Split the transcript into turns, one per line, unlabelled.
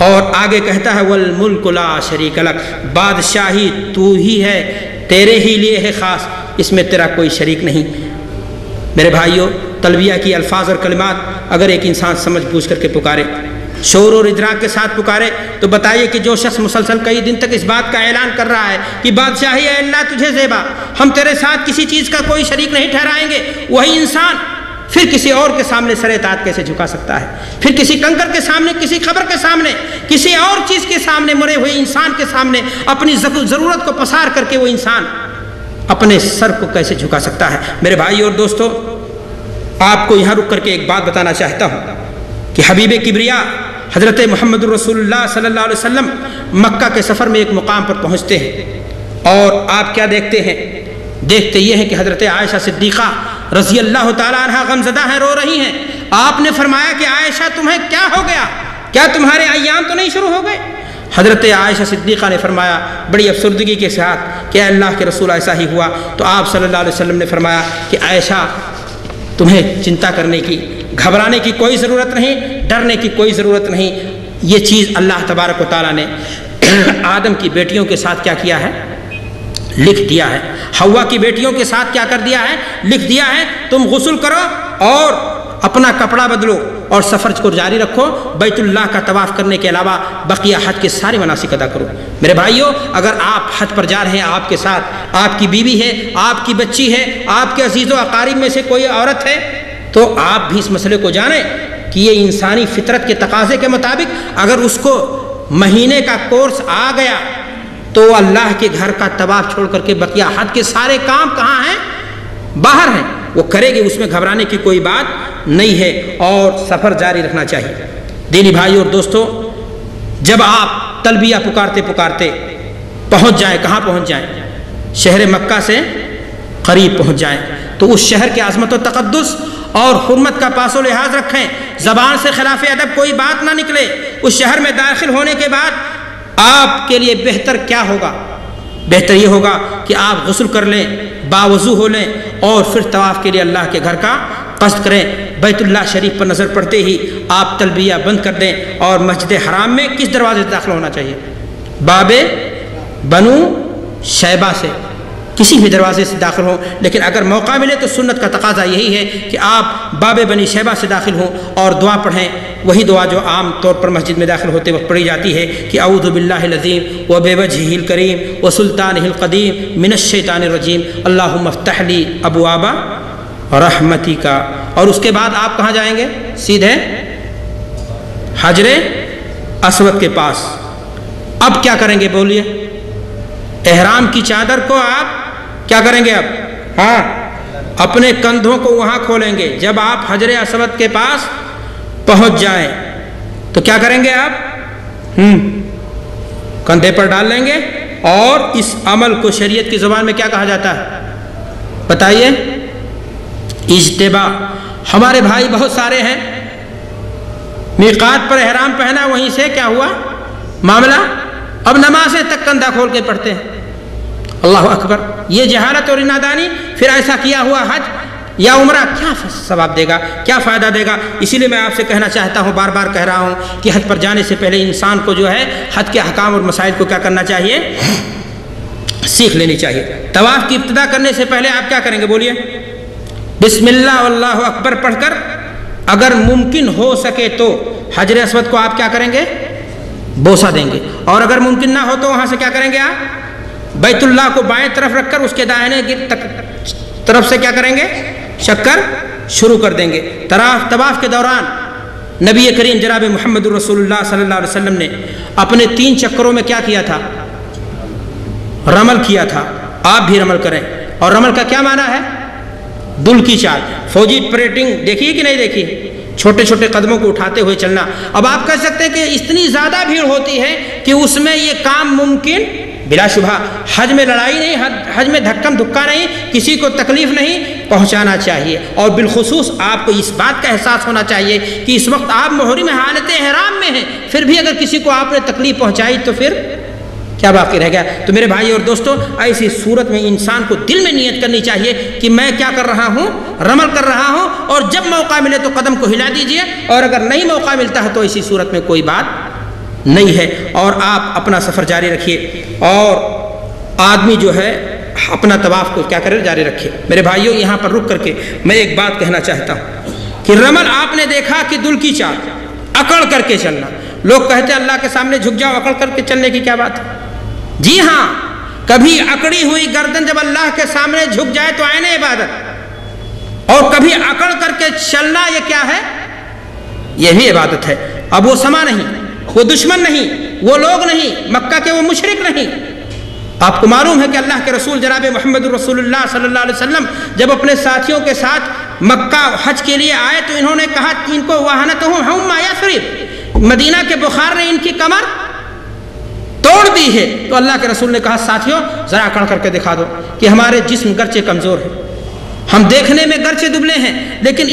اور آگے کہتا ہے والملک لا شریک لک، بادشاہی تو ہی ہے، تیرے ہی لیے ہے خاص، اس میں تیرا کوئی شریک نہیں۔ میرے بھائیوں، تلبیہ کی الفاظ اور کلمات اگر ایک انسان سمجھ بوجھ کر کے پکارے، شعور اور ادراک کے ساتھ پکارے، تو بتائیے کہ جو شخص مسلسل کئی دن تک اس بات کا اعلان کر رہا ہے کہ بادشاہی اے اللہ تجھے زیبا، ہم تیرے ساتھ کسی چیز کا کوئی شریک نہیں ٹھہرائیں گے، وہی انسان پھر کسی اور کے سامنے سر اطاعت کیسے جھکا سکتا ہے؟ پھر کسی کنکر کے سامنے، کسی قبر کے سامنے، کسی اور چیز کے سامنے، مرے ہوئے انسان کے سامنے اپنی ضرورت کو پسار کر کے وہ انسان اپنے سر کو کیسے جھکا سکتا ہے؟ میرے بھائی اور دوستو، آپ کو یہاں رک کر کے ایک بات بتانا چاہتا ہوں کہ حبیب کبریا حضرت محمد رسول اللہ صلی اللہ علیہ وسلم مکہ کے سفر میں ایک مقام پر پہنچتے ہیں، اور آپ کیا دیکھتے ہیں؟ دیکھتے یہ ہیں کہ حضرت عائشہ صدیقہ رضی اللہ تعالیٰ عنہ غمزدہ ہیں، رو رہی ہیں۔ آپ نے فرمایا کہ عائشہ تمہیں کیا ہو گیا؟ کیا تمہارے ایام تو نہیں شروع ہو گئے؟ حضرت عائشہ صدیقہ نے فرمایا بڑی افسردگی کے ساتھ کہ اے اللہ کے رسول ایسا ہی ہوا۔ تو آپ صلی اللہ علیہ وسلم نے فرمایا کہ عائشہ تمہیں چنتا کرنے کی، گھبرانے کی کوئی ضرورت نہیں، ڈرنے کی کوئی ضرورت نہیں، یہ چیز اللہ تبارک و تعالیٰ نے آدم کی بیٹیوں کے ساتھ کیا کیا ہے؟ لکھ دیا ہے۔ حوا کی بیٹیوں کے ساتھ کیا کر دیا ہے؟ لکھ دیا ہے۔ تم غسل کرو اور اپنا کپڑا بدلو اور سفر کو جاری رکھو، بیت اللہ کا طواف کرنے کے علاوہ بقیہ حج کے سارے مناسک ادا کرو۔ میرے بھائیوں، اگر آپ حج پر جا رہے ہیں، آپ کے ساتھ آپ کی بیوی ہے، آپ کی بچی ہے، آپ کے عزیز و اقارب میں سے کوئی عورت ہے، تو آپ بھی اس مسئلے کو جانیں کہ یہ انسانی فطرت کے تقاضے کے مطابق اگر اس کو مہینے کا کورس آ گیا تو اللہ کے گھر کا طواف چھوڑ کر کے بقیہ حج کے سارے کام کہاں ہیں؟ باہر ہیں، وہ کرے گی، اس میں گھبرانے کی کوئی بات نہیں ہے، اور سفر جاری رکھنا چاہیے۔ دینی بھائی اور دوستو، جب آپ تلبیہ پکارتے پکارتے پہنچ جائیں، کہاں پہنچ جائیں؟ شہر مکہ سے قریب پہنچ جائیں، تو اس شہر کے عظمت و تقدس اور حرمت کا پاس و لحاظ رکھیں، زبان سے خلاف ادب کوئی بات نہ نکلے۔ اس شہر میں داخل ہونے کے بعد آپ کے لیے بہتر کیا ہوگا؟ بہتر یہ ہوگا کہ آپ غسل کر لیں، باوضو ہو لیں، اور پھر طواف کے لیے اللہ کے گھر کا قصد کریں۔ بیت اللہ شریف پر نظر پڑتے ہی آپ تلبیہ بند کر دیں، اور مسجد حرام میں کس دروازے سے داخل ہونا چاہیے؟ باب بنو شیبہ سے، کسی بھی دروازے سے داخل ہوں، لیکن اگر موقع ملے تو سنت کا تقاضا یہی ہے کہ آپ باب بنی شیبہ سے داخل ہوں اور دعا پڑھیں، وہی دعا جو عام طور پر مسجد میں داخل ہوتے وقت پڑھی جاتی ہے کہ اعوذ باللہ العظیم و بوجہہ الکریم و سلطانہ القدیم من الشیطان الرجیم اللہم افتح لی ابواب رحمتک۔ اور اس کے بعد آپ کہاں جائیں گے؟ سیدھے حجر اسود کے پاس۔ اب کیا کریں گے؟ بولیے۔ احرام کی چادر کو آپ کیا کریں گے؟ اب ہاں، اپنے کندھوں کو وہاں کھولیں گے۔ جب آپ حجر اسود کے پاس پہنچ جائیں تو کیا کریں گے؟ آپ کندھے پر ڈال لیں گے، اور اس عمل کو شریعت کی زبان میں کیا کہا جاتا ہے؟ بتائیے۔ اجتباء۔ ہمارے بھائی بہت سارے ہیں، میقات پر احرام پہنا، وہیں سے کیا ہوا معاملہ؟ اب نمازیں تک کندھا کھول کے پڑھتے ہیں۔ اللہ اکبر! یہ جہالت اور نادانی۔ پھر ایسا کیا ہوا حج یا عمرہ کیا ثواب دے گا، کیا فائدہ دے گا؟ اسی لیے میں آپ سے کہنا چاہتا ہوں، بار بار کہہ رہا ہوں کہ حج پر جانے سے پہلے انسان کو جو ہے حج کے احکام اور مسائل کو کیا کرنا چاہیے؟ سیکھ لینی چاہیے۔ طواف کی ابتدا کرنے سے پہلے آپ کیا کریں گے؟ بولیے۔ بسم اللہ واللہ اکبر پڑھ کر اگر ممکن ہو سکے تو حجر اسود کو آپ کیا کریں گے؟ بوسہ دیں گے، اور اگر ممکن نہ ہو تو وہاں سے کیا کریں گے؟ آپ بیت اللہ کو بائیں طرف رکھ کر اس کے دائیں طرف سے کیا کریں گے؟ چکر شروع کر دیں گے۔ طواف کے دوران نبی کریم جناب محمد رسول اللہ صلی اللہ علیہ وسلم نے اپنے 3 چکروں میں کیا کیا تھا؟ رمل کیا تھا۔ آپ بھی رمل کریں۔ اور رمل کا کیا معنی ہے؟ دل کی چال۔ فوجی پریڈنگ دیکھیے کہ نہیں دیکھیے؟ چھوٹے چھوٹے قدموں کو اٹھاتے ہوئے چلنا۔ اب آپ کہہ سکتے ہیں کہ اتنی زیادہ بھیڑ ہوتی ہے کہ اس میں یہ کام ممکن؟ بلا شبہ حج میں لڑائی نہیں، حج میں دھکم دھکا نہیں، کسی کو تکلیف نہیں پہنچانا چاہیے۔ اور بالخصوص آپ کو اس بات کا احساس ہونا چاہیے کہ اس وقت آپ محرم حالت احرام میں ہیں، پھر بھی اگر کسی کو آپ نے تکلیف پہنچائی تو پھر کیا باقی رہ گیا؟ تو میرے بھائی اور دوستو، ایسی صورت میں انسان کو دل میں نیت کرنی چاہیے کہ میں کیا کر رہا ہوں؟ رمل کر رہا ہوں، اور جب موقع ملے تو قدم کو ہلا دیجئے، اور اگر نہیں موقع ملتا ہے تو ایسی صورت میں کوئی بات نہیں ہے، اور آپ اپنا سفر جاری رکھیے، اور آدمی جو ہے اپنا طواف کو کیا کرے جاری رکھے۔ میرے بھائیوں، یہاں پر رک کر کے میں ایک بات کہنا چاہتا ہوں کہ رمل آپ نے دیکھا کہ دل کی چال، اکڑ کر کے چلنا۔ لوگ کہتے ہیں اللہ کے سامنے جھک جاؤ، اکڑ کر کے چلنے کی کیا بات ہے؟ جی ہاں، کبھی اکڑی ہوئی گردن جب اللہ کے سامنے جھک جائے تو عین عبادت، اور کبھی اکڑ کر کے چلنا یہ کیا ہے؟ یہ بھی عبادت ہے۔ اب وہ سما نہیں، وہ دشمن نہیں، وہ لوگ نہیں، مکہ کے وہ مشرک نہیں۔ آپ کو معلوم ہے کہ اللہ کے رسول جناب محمد رسول اللہ صلی اللہ علیہ وسلم جب اپنے ساتھیوں کے ساتھ مکہ حج کے لیے آئے تو انہوں نے کہا ان کو وَهَنَتُهُمْ حُمَّ یَثْرِبَ، مدینہ کے بخار نے ان کی کمر توڑ دی ہے۔ تو اللہ کے رسول نے کہا ساتھیوں ذرا اکڑ کر کے دکھا دو کہ ہمارے جسم گرچہ کمزور ہے، ہم دیکھنے میں گرچہ دبلے ہیں، لیکن